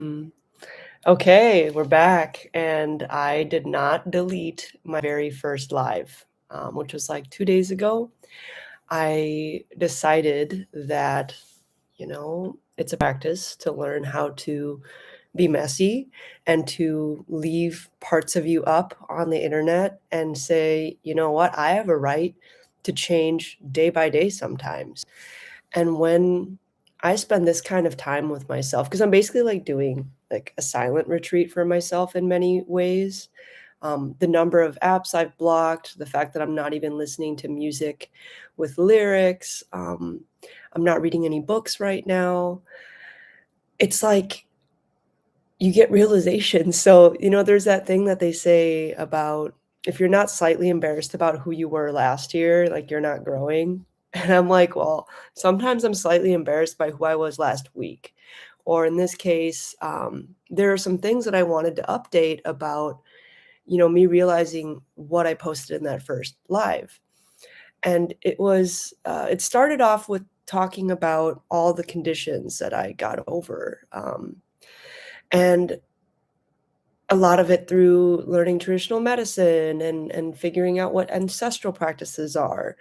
Mm. Okay, we're back, and I did not delete my very first live, which was like 2 days ago. I decided that, it's a practice to learn how to be messy and to leave parts of you up on the internet and say, "You know what? I have a right to change day by day sometimes." And when I spend this kind of time with myself, because 'cause I'm basically, like, doing, like, a silent retreat for myself in many ways. The number of apps I've blocked, the fact that I'm not even listening to music with lyrics, I'm not reading any books right now. It's like you get realizations. So, there's that thing that they say about if you're not slightly embarrassed about who you were last year, like, you're not growing. And I'm like, well, sometimes I'm slightly embarrassed by who I was last week. Or in this case, there are some things that I wanted to update about, me realizing what I posted in that first live. And it started off with talking about all the conditions that I got over. And a lot of it through learning traditional medicine and figuring out what ancestral practices are.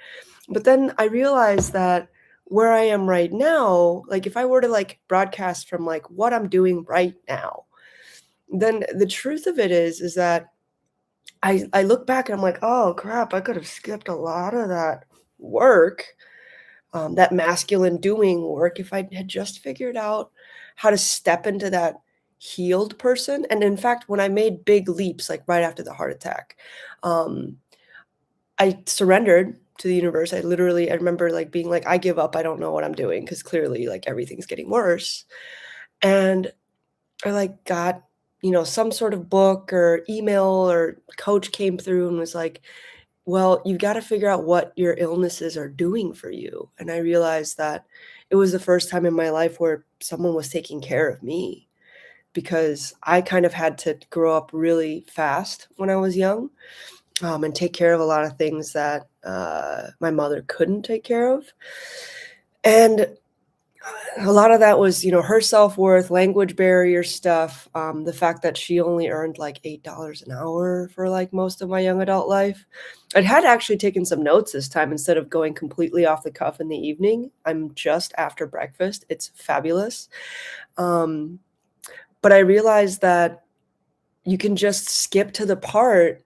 But then I realized that where I am right now, like, if I were to, like, broadcast from, like, what I'm doing right now, then the truth of it is that I look back and I'm like, "Oh, crap, I could have skipped a lot of that work, that masculine doing work if I had just figured out how to step into that healed person." And in fact, when I made big leaps, like right after the heart attack, um, I surrendered to the universe. I remember like being like, I give up. I don't know what I'm doing because clearly like everything's getting worse. And I like got, some sort of book or email or coach came through and was like, well, you've got to figure out what your illnesses are doing for you. And I realized that it was the first time in my life where someone was taking care of me because I kind of had to grow up really fast when I was young, and take care of a lot of things that my mother couldn't take care of. And a lot of that was, her self-worth, language barrier stuff, the fact that she only earned like $8 an hour for like most of my young adult life. I had actually taken some notes this time instead of going completely off the cuff in the evening. I'm just after breakfast. It's fabulous. Um, but I realized that you can just skip to the part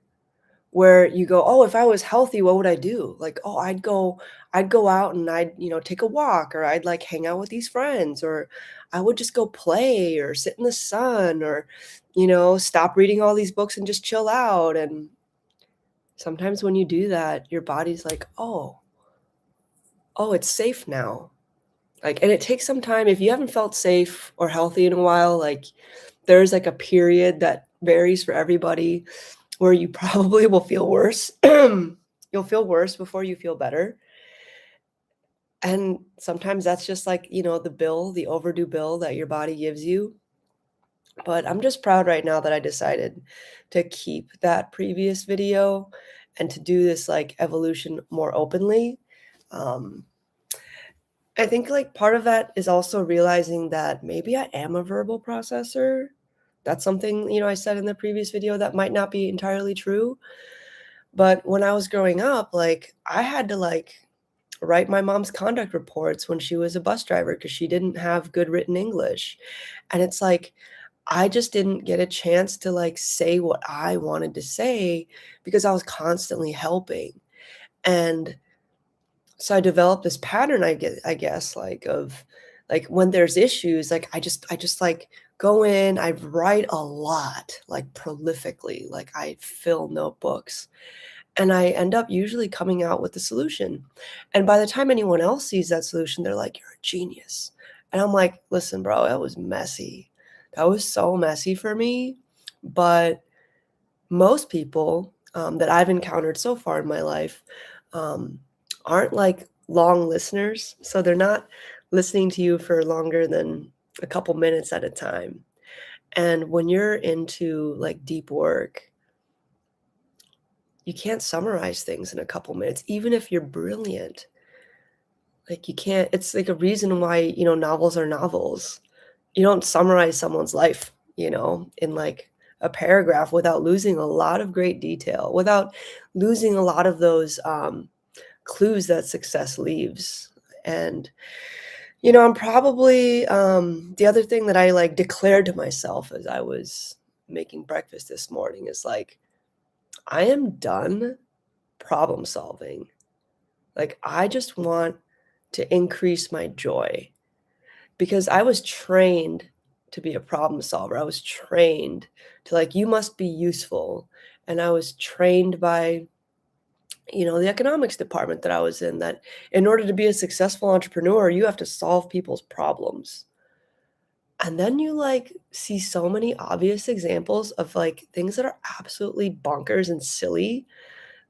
where you go, "Oh, if I was healthy, what would I do?" Like, "Oh, I'd go out and I'd, take a walk, or I'd, like, hang out with these friends, or I would just go play or sit in the sun or, stop reading all these books and just chill out." And sometimes when you do that, your body's like, "Oh, it's safe now." Like, and it takes some time. If you haven't felt safe or healthy in a while, like, there's, like, a period that varies for everybody where you probably will feel worse. You'll feel worse before you feel better, and sometimes that's just like, the overdue bill that your body gives you. But I'm just proud right now that I decided to keep that previous video and to do this, like, evolution more openly. Um, I think, like, part of that is also realizing that maybe I am a verbal processor. That's something, I said in the previous video that might not be entirely true. But when I was growing up, like, I had to, like, write my mom's conduct reports when she was a bus driver because she didn't have good written English. And it's like, I just didn't get a chance to, like, say what I wanted to say because I was constantly helping. And so I developed this pattern, I guess, like, of, like, when there's issues, like, I just, like, go in, I write a lot, like, prolifically, like, I fill notebooks. And I end up usually coming out with the solution. And by the time anyone else sees that solution, they're like, "You're a genius." And I'm like, "Listen, bro, that was messy. That was so messy for me." But most people, that I've encountered so far in my life, um, aren't like long listeners. So they're not listening to you for longer than a couple minutes at a time. And when you're into like deep work, you can't summarize things in a couple minutes, even if you're brilliant. Like, you can't it's like a reason why, novels are novels. you don't summarize someone's life, in like a paragraph without losing a lot of great detail, without losing a lot of those clues that success leaves. And I'm probably the other thing that I like declared to myself as I was making breakfast this morning is like, I am done problem solving. Like, I just want to increase my joy because I was trained to be a problem solver. I was trained to like, you must be useful. And I was trained by, the economics department that I was in, that in order to be a successful entrepreneur, you have to solve people's problems. And then you like see so many obvious examples of like things that are absolutely bonkers and silly,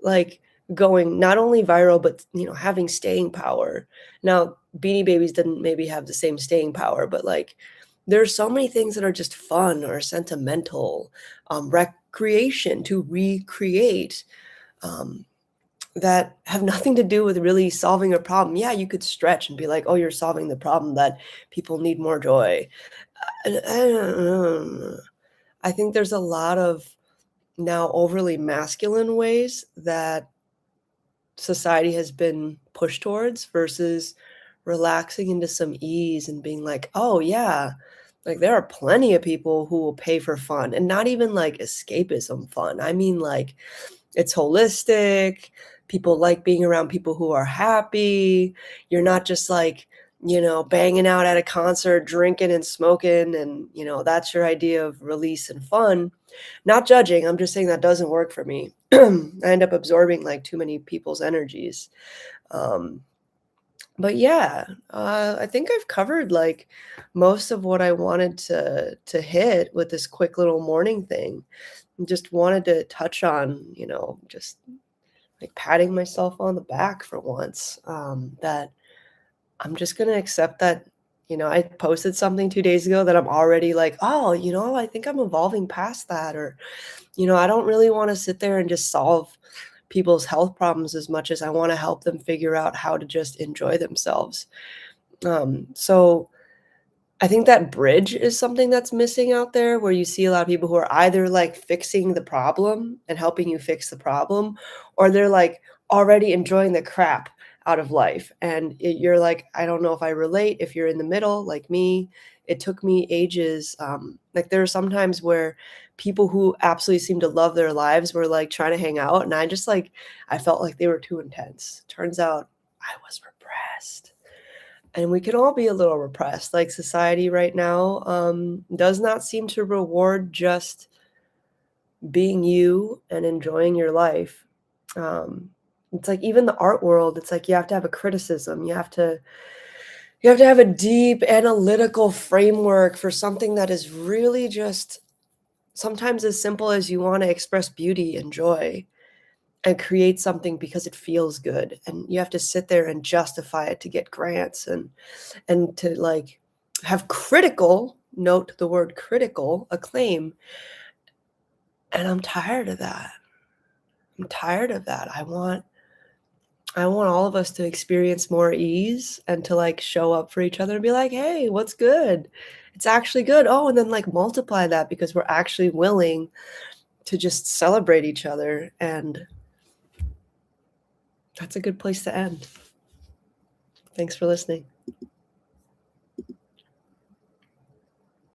like going not only viral, but having staying power. Now, Beanie Babies didn't maybe have the same staying power, but like there's so many things that are just fun or sentimental, recreation to recreate. Um, that have nothing to do with really solving a problem. Yeah, you could stretch and be like, "Oh, you're solving the problem that people need more joy." And I don't know. I think there's a lot of now overly masculine ways that society has been pushed towards versus relaxing into some ease and being like, "Oh, yeah, like, there are plenty of people who will pay for fun," and not even, like, escapism fun. I mean, like, it's holistic, people like being around people who are happy, you're not just, like, banging out at a concert, drinking and smoking, and, that's your idea of release and fun. Not judging, I'm just saying that doesn't work for me. I end up absorbing, like, too many people's energies. Um, but yeah, I think I've covered, like, most of what I wanted to hit with this quick little morning thing. Just wanted to touch on, just, like, patting myself on the back for once, that I'm just gonna accept that, I posted something 2 days ago that I'm already like, "Oh, I think I'm evolving past that," or, I don't really wanna sit there and just solve people's health problems as much as I wanna help them figure out how to just enjoy themselves. So I think that bridge is something that's missing out there where you see a lot of people who are either, like, fixing the problem and helping you fix the problem, or they're, like, already enjoying the crap out of life, and you're like, "I don't know if I relate." If you're in the middle, like me, it took me ages, like, there are some times where people who absolutely seem to love their lives were, like, trying to hang out, and I felt like they were too intense. Turns out I was repressed. And we can all be a little repressed. Like society right now does not seem to reward just being you and enjoying your life. Um, it's like even the art world. It's like you have to have a criticism. You have to have a deep analytical framework for something that is really just sometimes as simple as you want to express beauty and joy and create something because it feels good. And you have to sit there and justify it to get grants and to like have critical, note the word critical, acclaim. And I'm tired of that. I'm tired of that. I want all of us to experience more ease and to like show up for each other and be like, "Hey, what's good? It's actually good." Oh, and then like multiply that because we're actually willing to just celebrate each other, and that's a good place to end. Thanks for listening.